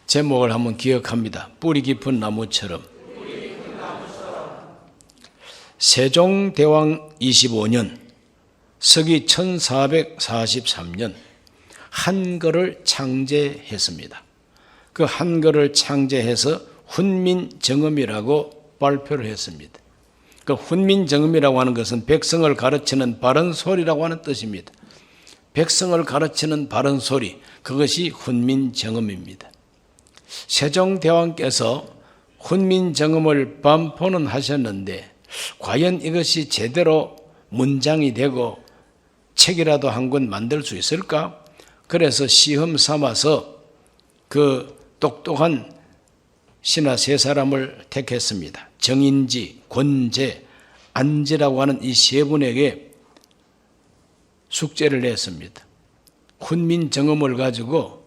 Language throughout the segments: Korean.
제목을 한번 기억합니다. 뿌리 깊은 나무처럼. 세종대왕 25년 서기 1443년 한글을 창제했습니다. 그 한글을 창제해서 훈민정음이라고 발표를 했습니다. 그 훈민정음이라고 하는 것은 백성을 가르치는 바른 소리라고 하는 뜻입니다. 백성을 가르치는 바른 소리, 그것이 훈민정음입니다. 세종대왕께서 훈민정음을 반포는 하셨는데 과연 이것이 제대로 문장이 되고 책이라도 한 권 만들 수 있을까? 그래서 시험 삼아서 그 똑똑한 신하 세 사람을 택했습니다. 정인지, 권제, 안지라고 하는 이 세 분에게 숙제를 냈습니다. 훈민정음을 가지고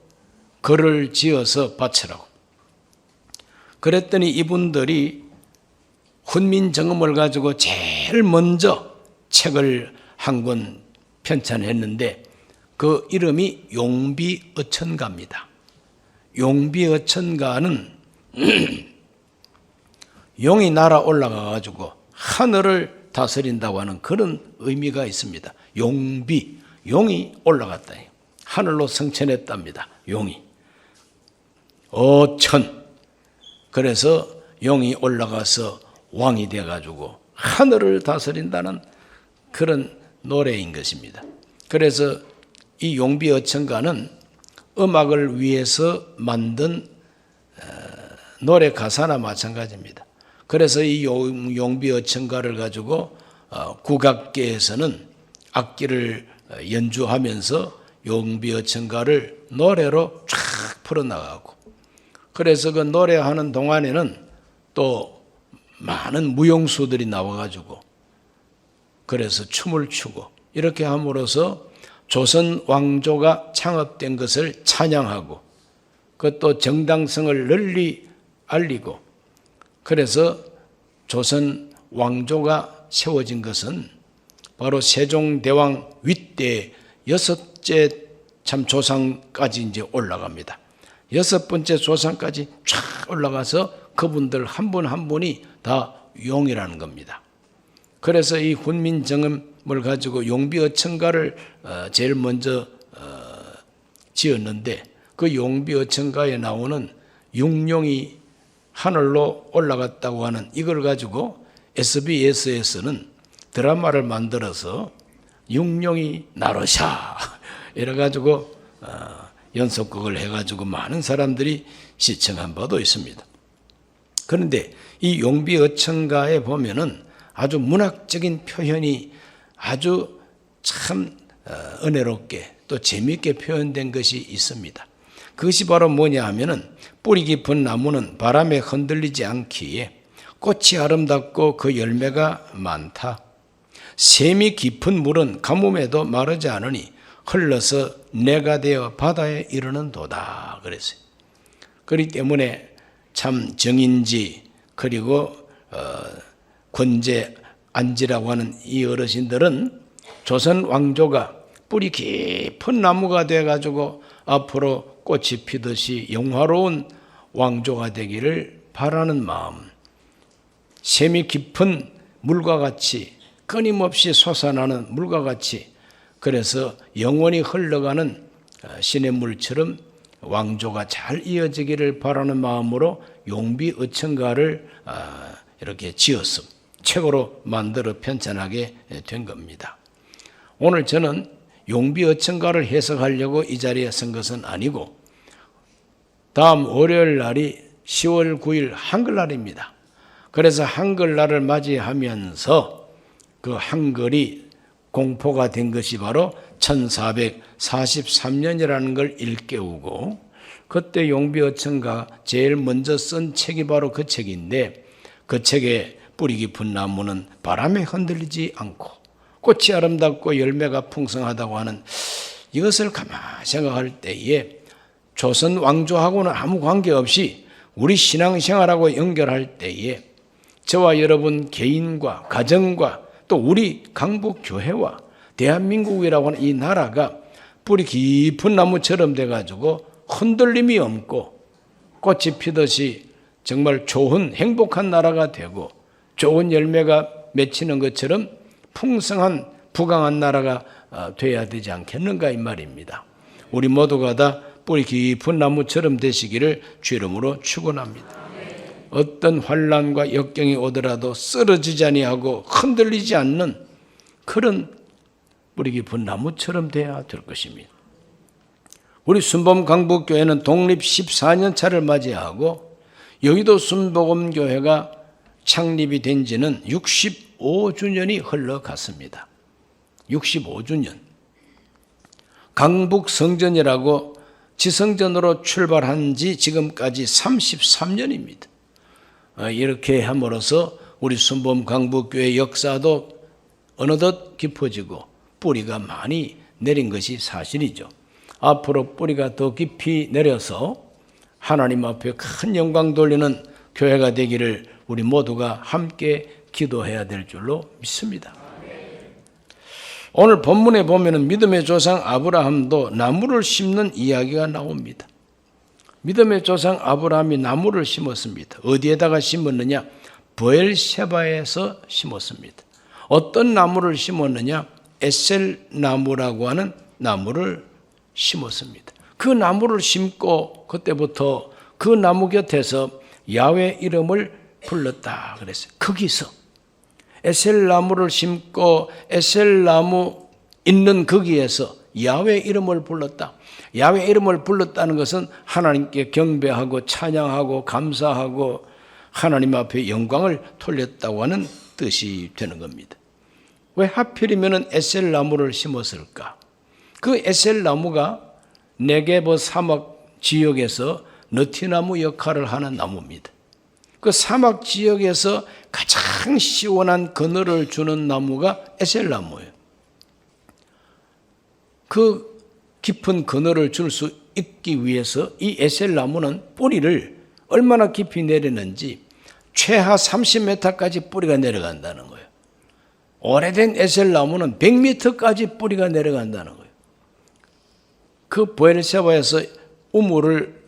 글을 지어서 바치라고. 그랬더니 이분들이 훈민정음을 가지고 제일 먼저 책을 한 권 편찬했는데 그 이름이 용비어천가입니다. 용비어천가는 용이 날아 올라가 가지고 하늘을 다스린다고 하는 그런 의미가 있습니다. 용이 올라갔다. 하늘로 승천했답니다. 용이. 어천. 그래서 용이 올라가서 왕이 돼가지고 하늘을 다스린다는 그런 노래인 것입니다. 그래서 이 용비어천가는 음악을 위해서 만든 노래 가사나 마찬가지입니다. 그래서 이 용비어천가를 가지고 국악계에서는 악기를 연주하면서 용비어천가를 노래로 쫙 풀어나가고, 그래서 그 노래하는 동안에는 또 많은 무용수들이 나와가지고 그래서 춤을 추고 이렇게 함으로써 조선 왕조가 창업된 것을 찬양하고 그것도 정당성을 널리 알리고, 그래서 조선 왕조가 세워진 것은 바로 세종대왕 윗대 여섯째 참 조상까지 이제 올라갑니다. 여섯 번째 조상까지 쫙 올라가서 그분들 한 분 한 분이 다 용이라는 겁니다. 그래서 이 훈민정음을 가지고 용비어천가를 제일 먼저 지었는데 그 용비어천가에 나오는 육룡이 하늘로 올라갔다고 하는 이걸 가지고 SBS에서는 드라마를 만들어서 육룡이 나르샤 이래가지고 연속극을 해가지고 많은 사람들이 시청한 바도 있습니다. 그런데 이 용비어천가에 보면은 아주 문학적인 표현이 아주 참 은혜롭게 또 재미있게 표현된 것이 있습니다. 그것이 바로 뭐냐 하면은 뿌리 깊은 나무는 바람에 흔들리지 않기에 꽃이 아름답고 그 열매가 많다. 샘이 깊은 물은 가뭄에도 마르지 않으니 흘러서 내가 되어 바다에 이르는 도다 그랬어요. 그렇기 때문에 참 정인지 그리고 권제 안지라고 하는 이 어르신들은 조선 왕조가 뿌리 깊은 나무가 돼가지고 앞으로 꽃이 피듯이 영화로운 왕조가 되기를 바라는 마음, 샘이 깊은 물과 같이 끊임없이 솟아나는 물과 같이 그래서 영원히 흘러가는 시냇물처럼 왕조가 잘 이어지기를 바라는 마음으로 용비어천가를 이렇게 지었음, 책으로 만들어 편찬하게 된 겁니다. 오늘 저는 용비어천가를 해석하려고 이 자리에 선 것은 아니고 다음 월요일 날이 10월 9일 한글날입니다. 그래서 한글날을 맞이하면서 그 한글이 공포가 된 것이 바로 1443년이라는 걸 일깨우고 그때 용비어천가 제일 먼저 쓴 책이 바로 그 책인데 그 책에 뿌리 깊은 나무는 바람에 흔들리지 않고 꽃이 아름답고 열매가 풍성하다고 하는 이것을 가만히 생각할 때에 조선 왕조하고는 아무 관계없이 우리 신앙생활하고 연결할 때에 저와 여러분 개인과 가정과 또 우리 강북교회와 대한민국이라고 하는 이 나라가 뿌리 깊은 나무처럼 돼가지고 흔들림이 없고 꽃이 피듯이 정말 좋은 행복한 나라가 되고 좋은 열매가 맺히는 것처럼 풍성한 부강한 나라가 되어야 되지 않겠는가 이 말입니다. 우리 모두가 다 뿌리 깊은 나무처럼 되시기를 주 이름으로 축원합니다. 어떤 환난과 역경이 오더라도 쓰러지지 아니하고 흔들리지 않는 그런 뿌리 깊은 나무처럼 되어야 될 것입니다. 우리 순복음 강북교회는 독립 14년 차를 맞이하고 여의도 순복음교회가 창립이 된 지는 65주년이 흘러갔습니다. 65주년. 강북성전이라고 지성전으로 출발한 지 지금까지 33년입니다. 이렇게 함으로써 우리 순복음 강북교회 역사도 어느덧 깊어지고 뿌리가 많이 내린 것이 사실이죠. 앞으로 뿌리가 더 깊이 내려서 하나님 앞에 큰 영광 돌리는 교회가 되기를 우리 모두가 함께 기도해야 될 줄로 믿습니다. 오늘 본문에 보면은 믿음의 조상 아브라함도 나무를 심는 이야기가 나옵니다. 믿음의 조상 아브라함이 나무를 심었습니다. 어디에다가 심었느냐? 브엘세바에서 심었습니다. 어떤 나무를 심었느냐? 에셀 나무라고 하는 나무를 심었습니다. 그 나무를 심고 그때부터 그 나무 곁에서 야훼 이름을 불렀다 그랬어요. 거기서 에셀 나무를 심고 에셀 나무 있는 거기에서 야훼 이름을 불렀다. 야훼 이름을 불렀다는 것은 하나님께 경배하고 찬양하고 감사하고 하나님 앞에 영광을 돌렸다고 하는 뜻이 되는 겁니다. 왜 하필이면 에셀 나무를 심었을까? 그 에셀 나무가 네게브 사막 지역에서 너티나무 역할을 하는 나무입니다. 그 사막 지역에서 가장 시원한 그늘을 주는 나무가 에셀 나무예요. 그 깊은 그늘을 줄 수 있기 위해서 이 에셀 나무는 뿌리를 얼마나 깊이 내리는지 최하 30m까지 뿌리가 내려간다는 거예요. 오래된 에셀 나무는 100m까지 뿌리가 내려간다는 거예요. 그 브엘세바에서 우물을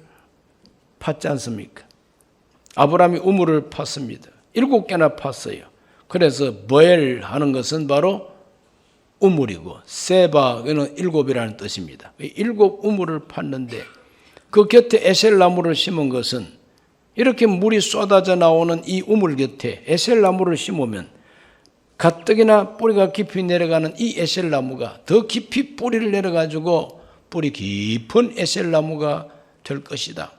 팠지 않습니까? 아브라함이 우물을 팠습니다. 7개나 팠어요. 그래서 브엘 하는 것은 바로 우물이고 세바는 7이라는 뜻입니다. 7 우물을 팠는데 그 곁에 에셀 나무를 심은 것은 이렇게 물이 쏟아져 나오는 이 우물 곁에 에셀 나무를 심으면 가뜩이나 뿌리가 깊이 내려가는 이 에셀 나무가 더 깊이 뿌리를 내려가지고 뿌리 깊은 에셀 나무가 될 것이다.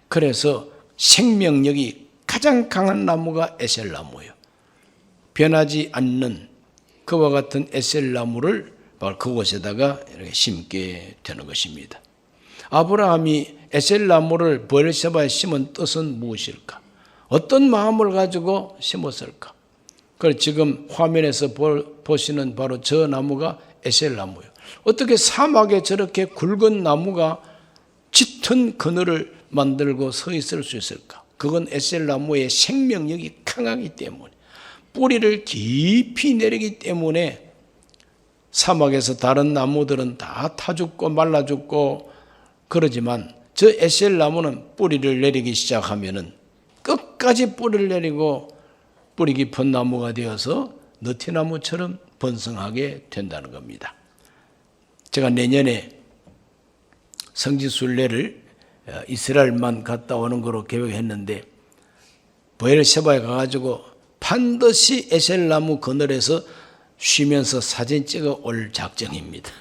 그래서 생명력이 가장 강한 나무가 에셀 나무예요. 변하지 않는 그와 같은 에셀 나무를 바로 그곳에다가 이렇게 심게 되는 것입니다. 아브라함이 에셀 나무를 브엘세바에 심은 뜻은 무엇일까? 어떤 마음을 가지고 심었을까? 그걸 지금 화면에서 보시는 바로 저 나무가 에셀 나무예요. 어떻게 사막에 저렇게 굵은 나무가 짙은 그늘을 만들고 서 있을 수 있을까? 그건 에셀 나무의 생명력이 강하기 때문에 뿌리를 깊이 내리기 때문에 사막에서 다른 나무들은 다 타 죽고 말라 죽고 그러지만 저 에셀 나무는 뿌리를 내리기 시작하면은 끝까지 뿌리를 내리고 뿌리 깊은 나무가 되어서 너티나무처럼 번성하게 된다는 겁니다. 제가 내년에 성지순례를 이스라엘만 갔다 오는 거로 계획했는데 브엘세바에 가가지고 반드시 에셀나무 그늘에서 쉬면서 사진 찍어 올 작정입니다.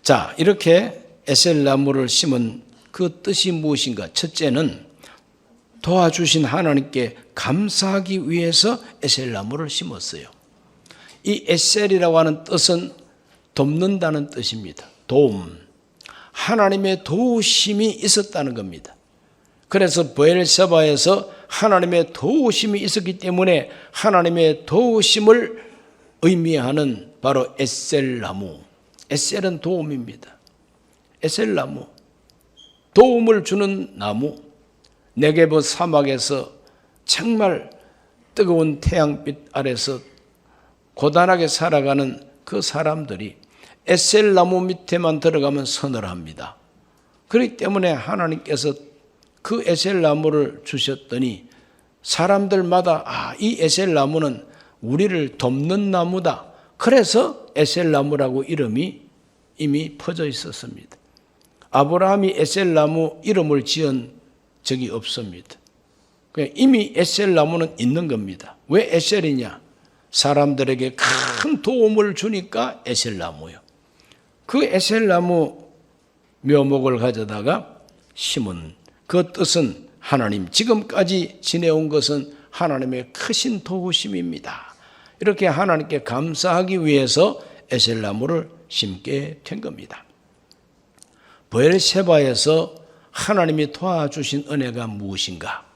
자, 이렇게 에셀나무를 심은 그 뜻이 무엇인가? 첫째는 도와주신 하나님께 감사하기 위해서 에셀나무를 심었어요. 이 에셀이라고 하는 뜻은 돕는다는 뜻입니다. 도움. 하나님의 도우심이 있었다는 겁니다. 그래서 브엘세바에서 하나님의 도우심이 있었기 때문에 하나님의 도우심을 의미하는 바로 에셀나무. 에셀은 도움입니다. 에셀나무. 도움을 주는 나무. 네게브 사막에서 정말 뜨거운 태양빛 아래서 고단하게 살아가는 그 사람들이 에셀나무 밑에만 들어가면 서늘합니다. 그렇기 때문에 하나님께서 그 에셀 나무를 주셨더니 사람들마다 이 에셀 나무는 우리를 돕는 나무다. 그래서 에셀 나무라고 이름이 이미 퍼져 있었습니다. 아브라함이 에셀 나무 이름을 지은 적이 없습니다. 이미 에셀 나무는 있는 겁니다. 왜 에셀이냐? 사람들에게 큰 도움을 주니까 에셀 나무요. 그 에셀 나무 묘목을 가져다가 심은 그 뜻은 하나님, 지금까지 지내온 것은 하나님의 크신 도우심입니다. 이렇게 하나님께 감사하기 위해서 에셀 나무를 심게 된 겁니다. 브엘세바에서 하나님이 도와주신 은혜가 무엇인가?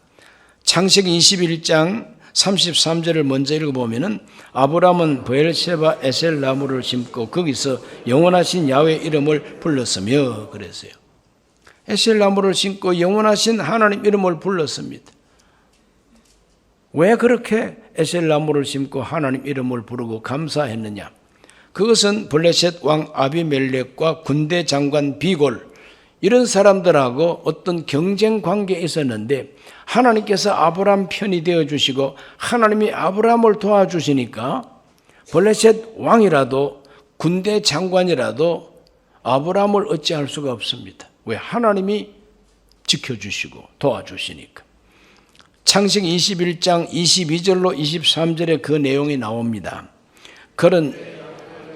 창세기 21장 33절을 먼저 읽어보면은 아브라함은 브엘세바 에셀 나무를 심고 거기서 영원하신 야훼 이름을 불렀으며 그랬어요. 에셀 나무를 심고 영원하신 하나님 이름을 불렀습니다. 왜 그렇게 에셀 나무를 심고 하나님 이름을 부르고 감사했느냐? 그것은 블레셋 왕 아비멜렉과 군대 장관 비골 이런 사람들하고 어떤 경쟁 관계에 있었는데 하나님께서 아브라함 편이 되어주시고 하나님이 아브라함을 도와주시니까 블레셋 왕이라도 군대 장관이라도 아브라함을 어찌할 수가 없습니다. 왜? 하나님이 지켜주시고 도와주시니까. 창세기 21장 22절로 23절에 그 내용이 나옵니다. 그런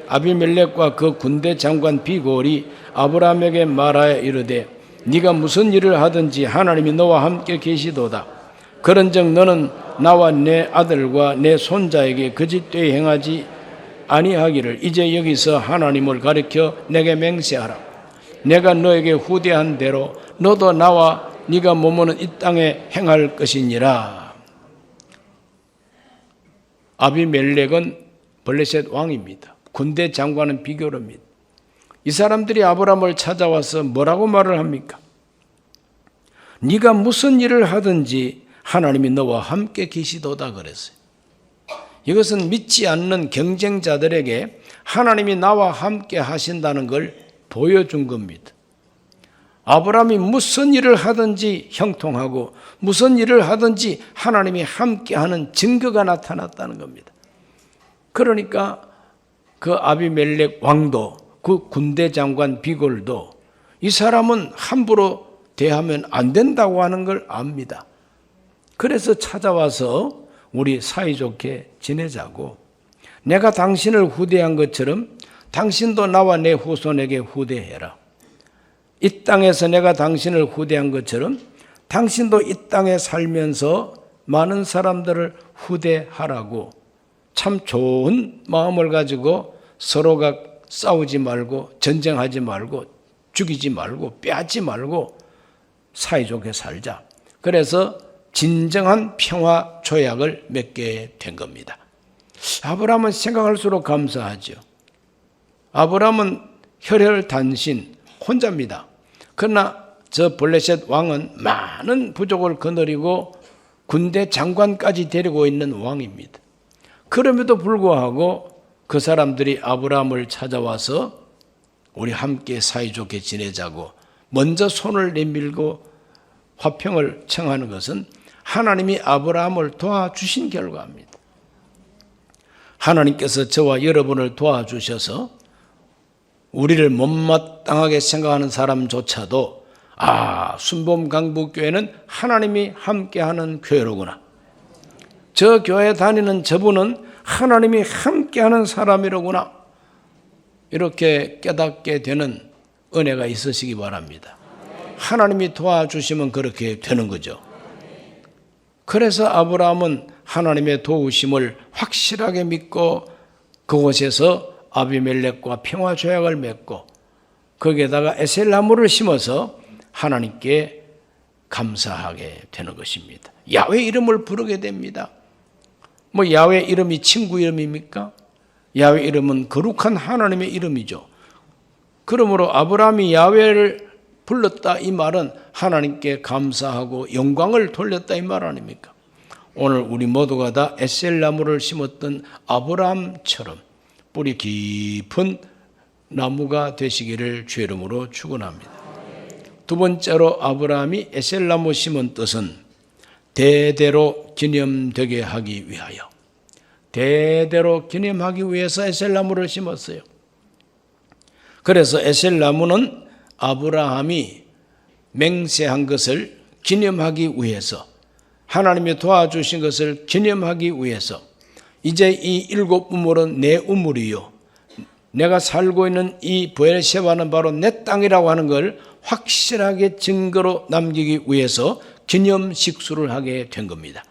아비멜렉과 그 군대 장관 비골이 아브라함에게 말하여 이르되 네가 무슨 일을 하든지 하나님이 너와 함께 계시도다. 그런즉 너는 나와 내 아들과 내 손자에게 거짓되이 행하지 아니하기를 이제 여기서 하나님을 가리켜 내게 맹세하라. 내가 너에게 후대한 대로 너도 나와 네가 머무는 이 땅에 행할 것이니라. 아비멜렉은 블레셋 왕입니다. 군대 장관은 비교릅니다. 이 사람들이 아브라함을 찾아와서 뭐라고 말을 합니까? 네가 무슨 일을 하든지 하나님이 너와 함께 계시도다 그랬어요. 이것은 믿지 않는 경쟁자들에게 하나님이 나와 함께 하신다는 걸 보여준 겁니다. 아브라함이 무슨 일을 하든지 형통하고 무슨 일을 하든지 하나님이 함께하는 증거가 나타났다는 겁니다. 그러니까 그 아비멜렉 왕도 그 군대 장관 비골도 이 사람은 함부로 대하면 안 된다고 하는 걸 압니다. 그래서 찾아와서 우리 사이좋게 지내자고, 내가 당신을 후대한 것처럼 당신도 나와 내 후손에게 후대해라. 이 땅에서 내가 당신을 후대한 것처럼 당신도 이 땅에 살면서 많은 사람들을 후대하라고 참 좋은 마음을 가지고 서로가 싸우지 말고 전쟁하지 말고 죽이지 말고 빼앗지 말고 사이좋게 살자. 그래서 진정한 평화 조약을 맺게 된 겁니다. 아브라함은 생각할수록 감사하죠. 아브라함은 혈혈단신 혼자입니다. 그러나 저 블레셋 왕은 많은 부족을 거느리고 군대 장관까지 데리고 있는 왕입니다. 그럼에도 불구하고 그 사람들이 아브라함을 찾아와서 우리 함께 사이좋게 지내자고 먼저 손을 내밀고 화평을 청하는 것은 하나님이 아브라함을 도와주신 결과입니다. 하나님께서 저와 여러분을 도와주셔서 우리를 못마땅하게 생각하는 사람조차도 순복음강북교회는 하나님이 함께하는 교회로구나. 저 교회 다니는 저분은 하나님이 함께하는 사람이로구나. 이렇게 깨닫게 되는 은혜가 있으시기 바랍니다. 하나님이 도와주시면 그렇게 되는 거죠. 그래서 아브라함은 하나님의 도우심을 확실하게 믿고 그곳에서 아비멜렉과 평화조약을 맺고 거기에다가 에셀나무를 심어서 하나님께 감사하게 되는 것입니다. 야훼 이름을 부르게 됩니다. 야훼 이름이 친구 이름입니까? 야훼 이름은 거룩한 하나님의 이름이죠. 그러므로 아브라함이 야훼를 불렀다 이 말은 하나님께 감사하고 영광을 돌렸다 이 말 아닙니까? 오늘 우리 모두가 다 에셀나무를 심었던 아브라함처럼 뿌리 깊은 나무가 되시기를 주의 이름으로 축원합니다. 두 번째로 아브라함이 에셀나무 심은 뜻은 대대로 기념되게 하기 위하여, 대대로 기념하기 위해서 에셀나무를 심었어요. 그래서 에셀나무는 아브라함이 맹세한 것을 기념하기 위해서, 하나님이 도와주신 것을 기념하기 위해서, 이제 이 일곱 우물은 내 우물이요, 내가 살고 있는 이 브엘셰바는 바로 내 땅이라고 하는 걸 확실하게 증거로 남기기 위해서 기념식수를 하게 된 겁니다.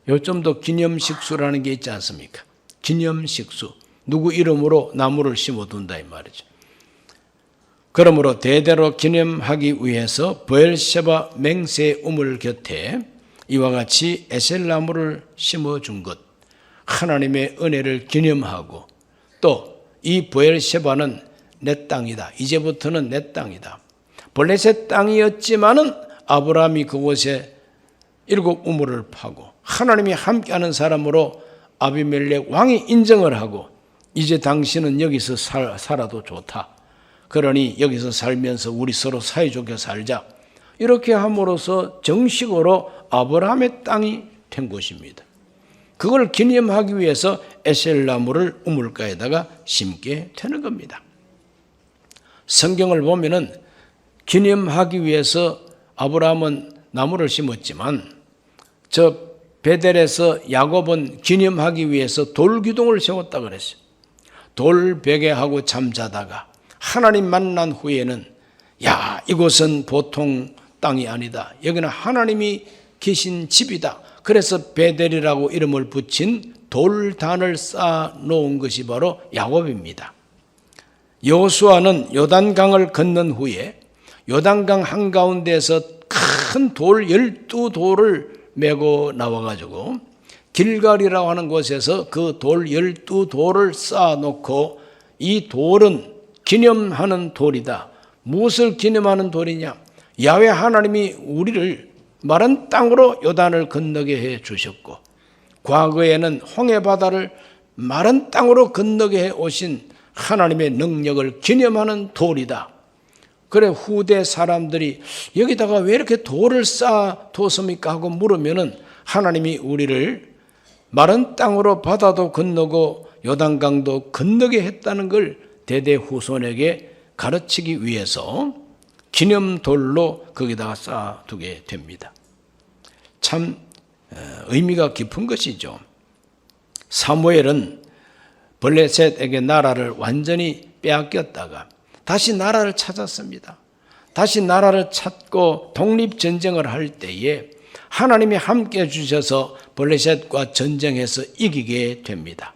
요즘도 기념식수라는 게 있지 않습니까? 기념식수, 누구 이름으로 나무를 심어둔다 이 말이죠. 그러므로 대대로 기념하기 위해서 브엘셰바 맹세 우물 곁에 이와 같이 에셀나무를 심어준 것, 하나님의 은혜를 기념하고, 또 이 브엘셰바는 내 땅이다, 이제부터는 내 땅이다. 블레셋 땅이었지만은 아브라함이 그곳에 일곱 우물을 파고 하나님이 함께하는 사람으로 아비멜렉 왕이 인정을 하고, 이제 당신은 여기서 살아도 좋다, 그러니 여기서 살면서 우리 서로 사이좋게 살자, 이렇게 함으로써 정식으로 아브라함의 땅이 된 것입니다. 그걸 기념하기 위해서 에셀나무를 우물가에다가 심게 되는 겁니다. 성경을 보면은 기념하기 위해서 아브라함은 나무를 심었지만, 저 베델에서 야곱은 기념하기 위해서 돌기둥을 세웠다 그랬어요. 돌베개하고 잠자다가 하나님 만난 후에는, 야, 이곳은 보통 땅이 아니다, 여기는 하나님이 계신 집이다, 그래서 베델이라고 이름을 붙인 돌단을 쌓아 놓은 것이 바로 야곱입니다. 여호수아는 요단강을 건넌 후에 요단강 한가운데에서 큰 돌 12돌을 메고 나와가지고 길갈이라고 하는 곳에서 그 돌 12돌을 쌓아놓고, 이 돌은 기념하는 돌이다. 무엇을 기념하는 돌이냐? 야훼 하나님이 우리를 마른 땅으로 요단을 건너게 해 주셨고, 과거에는 홍해바다를 마른 땅으로 건너게 해 오신 하나님의 능력을 기념하는 돌이다. 그래 후대 사람들이 여기다가 왜 이렇게 돌을 쌓아뒀습니까 하고 물으면은, 하나님이 우리를 마른 땅으로 바다도 건너고 요단강도 건너게 했다는 걸 대대 후손에게 가르치기 위해서 기념돌로 거기다가 쌓아두게 됩니다. 참 의미가 깊은 것이죠. 사무엘은 블레셋에게 나라를 완전히 빼앗겼다가 다시 나라를 찾았습니다. 다시 나라를 찾고 독립전쟁을 할 때에 하나님이 함께 주셔서 블레셋과 전쟁에서 이기게 됩니다.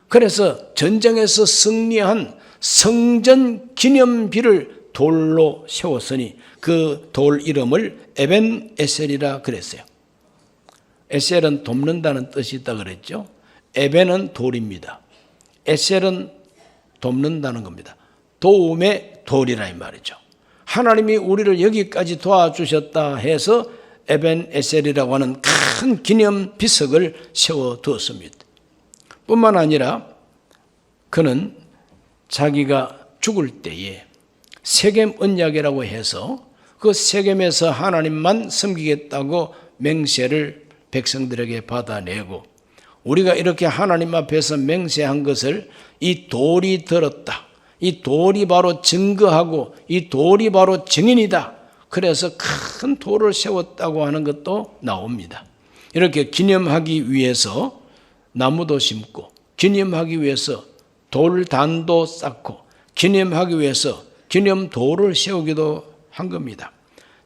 그래서 전쟁에서 승리한 성전 기념비를 돌로 세웠으니 그 돌 이름을 에벤 에셀이라 그랬어요. 에셀은 돕는다는 뜻이 있다 그랬죠. 에벤은 돌입니다. 에셀은 돕는다는 겁니다. 도움의 돌이라 이 말이죠. 하나님이 우리를 여기까지 도와주셨다 해서 에벤 에셀이라고 하는 큰 기념 비석을 세워두었습니다. 뿐만 아니라 그는 자기가 죽을 때에 세겜 언약이라고 해서 그 세겜에서 하나님만 섬기겠다고 맹세를 백성들에게 받아내고, 우리가 이렇게 하나님 앞에서 맹세한 것을 이 돌이 들었다, 이 돌이 바로 증거하고 이 돌이 바로 증인이다, 그래서 큰 돌을 세웠다고 하는 것도 나옵니다. 이렇게 기념하기 위해서 나무도 심고, 기념하기 위해서 돌단도 쌓고, 기념하기 위해서 기념돌을 세우기도 한 겁니다.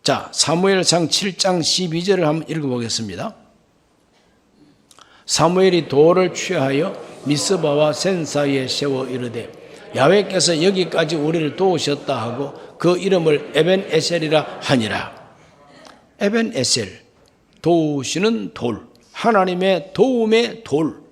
자, 사무엘상 7장 12절을 한번 읽어보겠습니다. 사무엘이 돌을 취하여 미스바와 센 사이에 세워 이르되, 야훼께서 여기까지 우리를 도우셨다 하고 그 이름을 에벤 에셀이라 하니라. 에벤 에셀, 도우시는 돌, 하나님의 도움의 돌.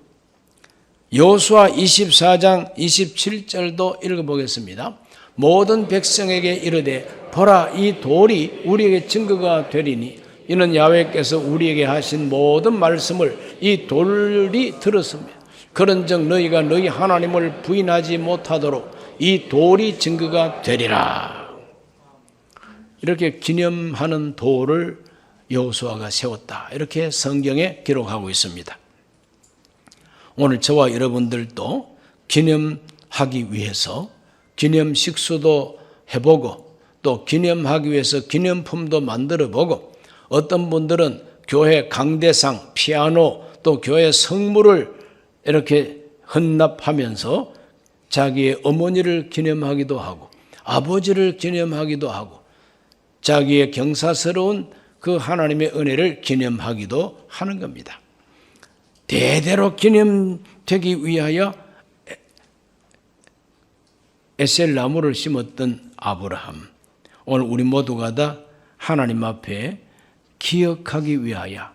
여호수아 24장 27절도 읽어보겠습니다. 모든 백성에게 이르되, 보라, 이 돌이 우리에게 증거가 되리니 이는 야훼께서 우리에게 하신 모든 말씀을 이 돌이 들었습니다. 그런즉 너희가 너희 하나님을 부인하지 못하도록 이 돌이 증거가 되리라. 이렇게 기념하는 돌을 여호수아가 세웠다. 이렇게 성경에 기록하고 있습니다. 오늘 저와 여러분들도 기념하기 위해서 기념 식수도 해보고 또 기념하기 위해서 기념품도 만들어보고 어떤 분들은 교회 강대상, 피아노 또 교회 성물을 이렇게 헌납하면서 자기의 어머니를 기념하기도 하고 아버지를 기념하기도 하고 자기의 경사스러운 그 하나님의 은혜를 기념하기도 하는 겁니다. 대대로 기념되기 위하여 에셀 나무를 심었던 아브라함. 오늘 우리 모두가 다 하나님 앞에 기억하기 위하여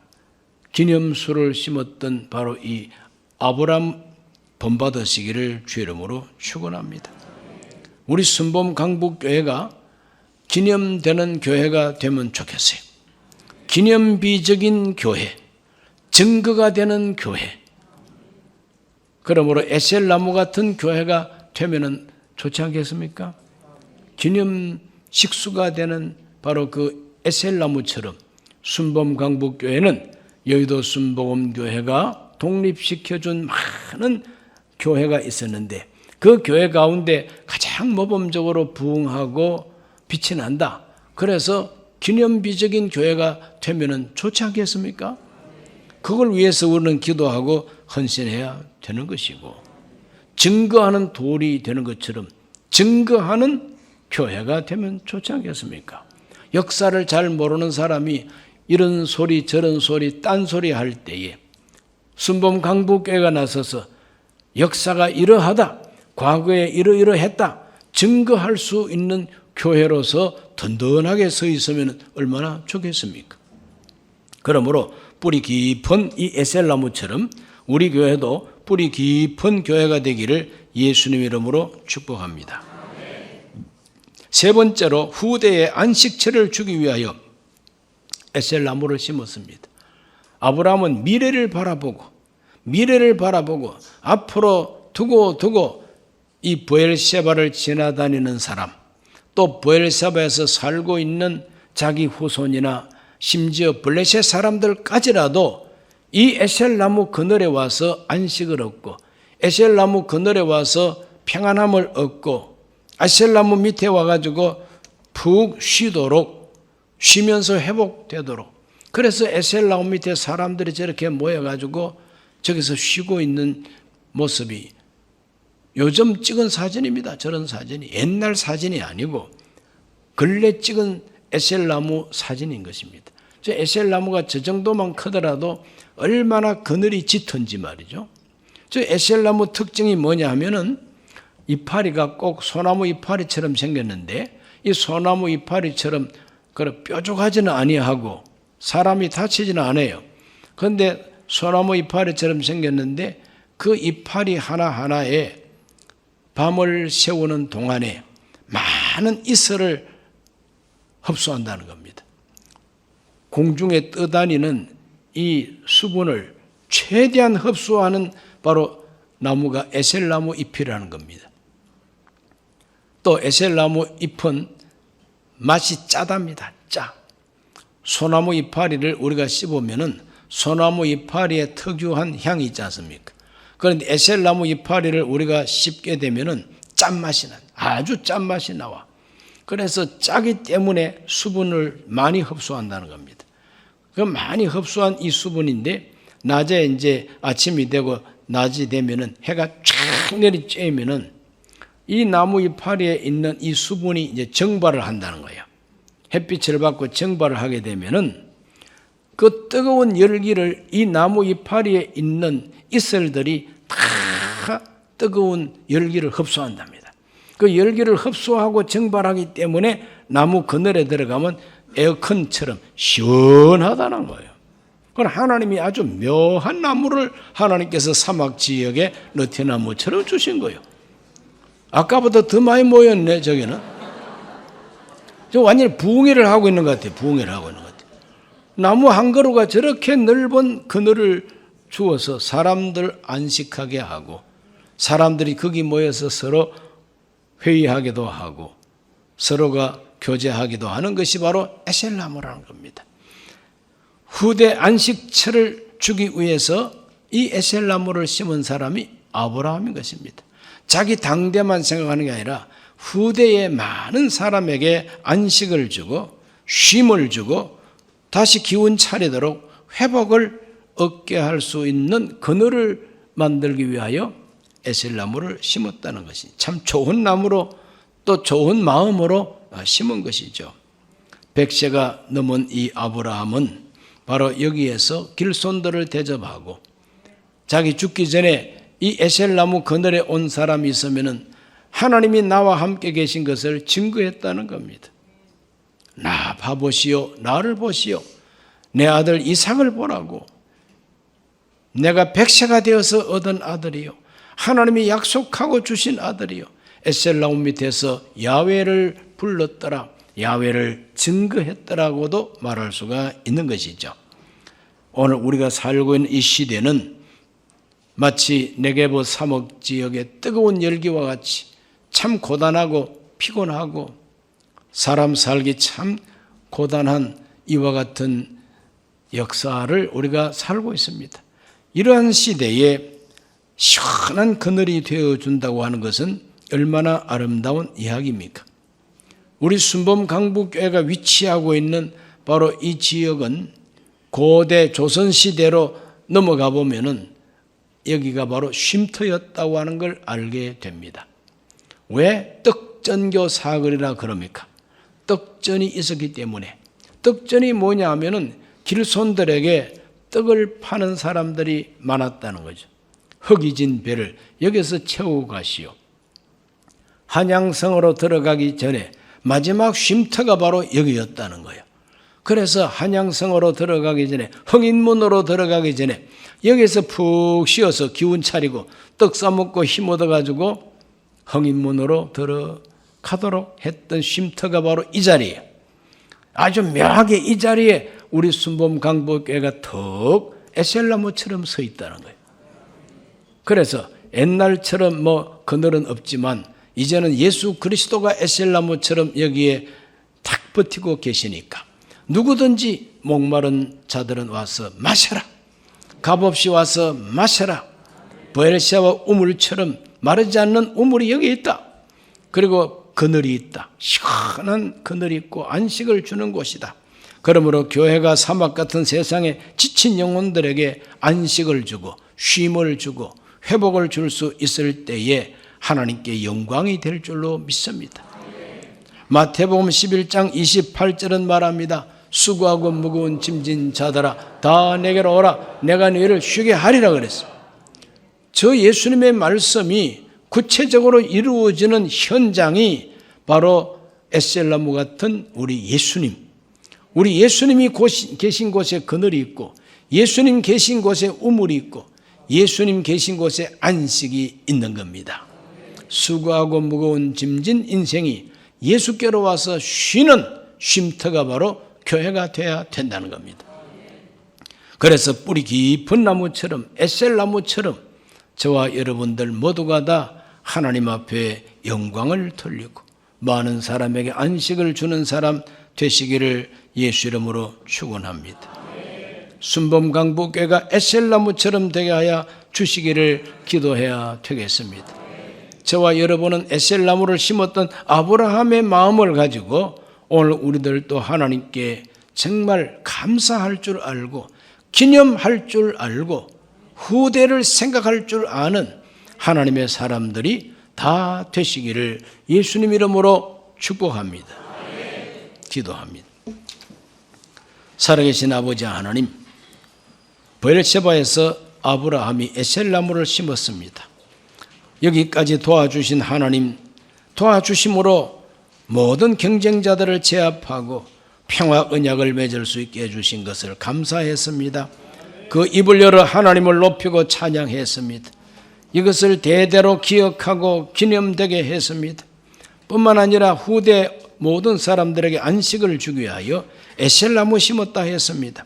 기념수를 심었던 바로 이 아브라함 본받으시기를 주 이름으로 축원합니다. 우리 순범 강북교회가 기념되는 교회가 되면 좋겠어요. 기념비적인 교회, 증거가 되는 교회. 그러므로 에셀나무 같은 교회가 되면 좋지 않겠습니까? 기념 식수가 되는 바로 그 에셀나무처럼 순범 강북교회는 여의도 순복음교회가 독립시켜준 많은 교회가 있었는데 그 교회 가운데 가장 모범적으로 부흥하고 빛이 난다. 그래서 기념비적인 교회가 되면 좋지 않겠습니까? 그걸 위해서 우리는 기도하고 헌신해야 되는 것이고 증거하는 돌이 되는 것처럼 증거하는 교회가 되면 좋지 않겠습니까? 역사를 잘 모르는 사람이 이런 소리 저런 소리 딴소리 할 때에 순범 강북교회가 나서서 역사가 이러하다, 과거에 이러이러했다 증거할 수 있는 교회로서 든든하게 서 있으면 얼마나 좋겠습니까? 그러므로 뿌리 깊은 이 에셀나무처럼 우리 교회도 뿌리 깊은 교회가 되기를 예수님 이름으로 축복합니다. 세 번째로 후대에 안식처를 주기 위하여 에셀나무를 심었습니다. 아브라함은 미래를 바라보고 앞으로 두고 이 브엘세바를 지나다니는 사람 또 브엘세바에서 살고 있는 자기 후손이나 심지어 블레셋 사람들까지라도 이 에셀나무 그늘에 와서 안식을 얻고 에셀나무 그늘에 와서 평안함을 얻고 에셀나무 밑에 와가지고 푹 쉬면서 회복되도록 그래서 에셀나무 밑에 사람들이 저렇게 모여가지고 저기서 쉬고 있는 모습이 요즘 찍은 사진입니다. 저런 사진이 옛날 사진이 아니고 근래 찍은 에셀나무 사진인 것입니다. 저 에셀나무가 저 정도만 크더라도 얼마나 그늘이 짙은지 말이죠. 저 에셀나무 특징이 뭐냐 하면은 이파리가 꼭 소나무 이파리처럼 생겼는데 이 소나무 이파리처럼 뾰족하지는 아니하고 사람이 다치지는 않아요. 그런데 소나무 이파리처럼 생겼는데 그 이파리 하나하나에 밤을 새우는 동안에 많은 이슬을 흡수한다는 겁니다. 공중에 떠다니는 이 수분을 최대한 흡수하는 바로 나무가 에셀나무 잎이라는 겁니다. 또 에셀나무 잎은 맛이 짜답니다. 짜. 소나무 이파리를 우리가 씹으면은 소나무 이파리의 특유한 향이 있지 않습니까? 그런데 에셀나무 이파리를 우리가 씹게 되면은 짠맛이 나. 아주 짠맛이 나와. 그래서 짜기 때문에 수분을 많이 흡수한다는 겁니다. 그 많이 흡수한 이 수분인데 낮에 이제 아침이 되고 낮이 되면은 해가 쫙 내리쬐면은 이 나무 이파리에 있는 이 수분이 이제 증발을 한다는 거예요. 햇빛을 받고 증발을 하게 되면은 그 뜨거운 열기를 이 나무 이파리에 있는 이슬들이 다 뜨거운 열기를 흡수한답니다. 그 열기를 흡수하고 증발하기 때문에 나무 그늘에 들어가면 에어컨처럼 시원하다는 거예요. 그건 하나님이 아주 묘한 나무를 하나님께서 사막 지역에 느티나무처럼 주신 거예요. 아까보다 더 많이 모였네, 저기는. 저 완전히 부흥회를 하고 있는 것 같아요. 부흥회를 하고 있는 것 같아요. 나무 한 그루가 저렇게 넓은 그늘을 주어서 사람들 안식하게 하고 사람들이 거기 모여서 서로 회의하기도 하고 서로가 교제하기도 하는 것이 바로 에셀나무라는 겁니다. 후대 안식처를 주기 위해서 이 에셀나무를 심은 사람이 아브라함인 것입니다. 자기 당대만 생각하는 게 아니라 후대의 많은 사람에게 안식을 주고 쉼을 주고 다시 기운 차리도록 회복을 얻게 할 수 있는 그늘을 만들기 위하여 에셀나무를 심었다는 것이 참 좋은 나무로 또 좋은 마음으로 심은 것이죠. 100세가 넘은 이 아브라함은 바로 여기에서 길손들을 대접하고 자기 죽기 전에 이 에셀나무 그늘에 온 사람이 있으면은 하나님이 나와 함께 계신 것을 증거했다는 겁니다. 나 봐보시오, 나를 보시오. 내 아들 이삭을 보라고. 내가 100세가 되어서 얻은 아들이요. 하나님이 약속하고 주신 아들이요. 에셀나무 밑에서 야훼를 불렀더라. 야훼를 증거했더라고도 말할 수가 있는 것이죠. 오늘 우리가 살고 있는 이 시대는 마치 네게브 사막 지역의 뜨거운 열기와 같이 참 고단하고 피곤하고 사람 살기 참 고단한 이와 같은 역사를 우리가 살고 있습니다. 이러한 시대에 시원한 그늘이 되어준다고 하는 것은 얼마나 아름다운 이야기입니까? 우리 순범 강북교회가 위치하고 있는 바로 이 지역은 고대 조선시대로 넘어가 보면은 여기가 바로 쉼터였다고 하는 걸 알게 됩니다. 왜 떡전교 사거리라 그럽니까? 떡전이 있었기 때문에. 떡전이 뭐냐 하면은 길손들에게 떡을 파는 사람들이 많았다는 거죠. 허기진 배를 여기서 채우고 가시오. 한양성으로 들어가기 전에 마지막 쉼터가 바로 여기였다는 거예요. 그래서 한양성으로 들어가기 전에 흥인문으로 들어가기 전에 여기서 푹 쉬어서 기운 차리고 떡 싸먹고 힘 얻어가지고 흥인문으로 들어가도록 했던 쉼터가 바로 이 자리예요. 아주 묘하게 이 자리에 우리 순범 강북교회가 턱 에셀나무처럼 서 있다는 거예요. 그래서 옛날처럼 그늘은 없지만 이제는 예수 그리스도가 에셀나무처럼 여기에 탁 버티고 계시니까 누구든지 목마른 자들은 와서 마셔라. 값없이 와서 마셔라. 보엘세바 우물처럼 마르지 않는 우물이 여기 있다. 그리고 그늘이 있다. 시원한 그늘이 있고 안식을 주는 곳이다. 그러므로 교회가 사막 같은 세상에 지친 영혼들에게 안식을 주고 쉼을 주고 회복을 줄 수 있을 때에 하나님께 영광이 될 줄로 믿습니다. 마태복음 11장 28절은 말합니다. 수고하고 무거운 짐진 자들아 다 내게로 오라. 내가 너희를 쉬게 하리라 그랬어요. 저 예수님의 말씀이 구체적으로 이루어지는 현장이 바로 에셀나무 같은 우리 예수님이 계신 곳에 그늘이 있고 예수님 계신 곳에 우물이 있고 예수님 계신 곳에 안식이 있는 겁니다. 수고하고 무거운 짐진 인생이 예수께로 와서 쉬는 쉼터가 바로 교회가 되어야 된다는 겁니다. 그래서 뿌리 깊은 나무처럼 에셀나무처럼 저와 여러분들 모두가 다 하나님 앞에 영광을 돌리고 많은 사람에게 안식을 주는 사람 되시기를 예수 이름으로 축원합니다. 순범 강북교회가 에셀나무처럼 되게 하여 주시기를 기도해야 되겠습니다. 저와 여러분은 에셀나무를 심었던 아브라함의 마음을 가지고 오늘 우리들도 하나님께 정말 감사할 줄 알고 기념할 줄 알고 후대를 생각할 줄 아는 하나님의 사람들이 다 되시기를 예수님 이름으로 축복합니다. 기도합니다. 살아계신 아버지 하나님, 브엘세바에서 아브라함이 에셀나무를 심었습니다. 여기까지 도와주신 하나님, 도와주심으로 모든 경쟁자들을 제압하고 평화 언약을 맺을 수 있게 해주신 것을 감사했습니다. 그 입을 열어 하나님을 높이고 찬양했습니다. 이것을 대대로 기억하고 기념되게 했습니다. 뿐만 아니라 후대 모든 사람들에게 안식을 주기 위하여 에셀나무 심었다 했습니다.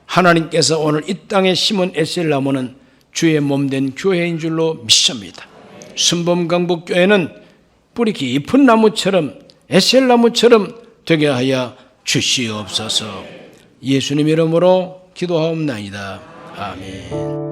하나님께서 오늘 이 땅에 심은 에셀나무는 주의 몸된 교회인 줄로 믿습니다. 순범강북교회는 뿌리 깊은 나무처럼 에셀나무처럼 되게 하여 주시옵소서. 예수님 이름으로 기도하옵나이다. 아멘.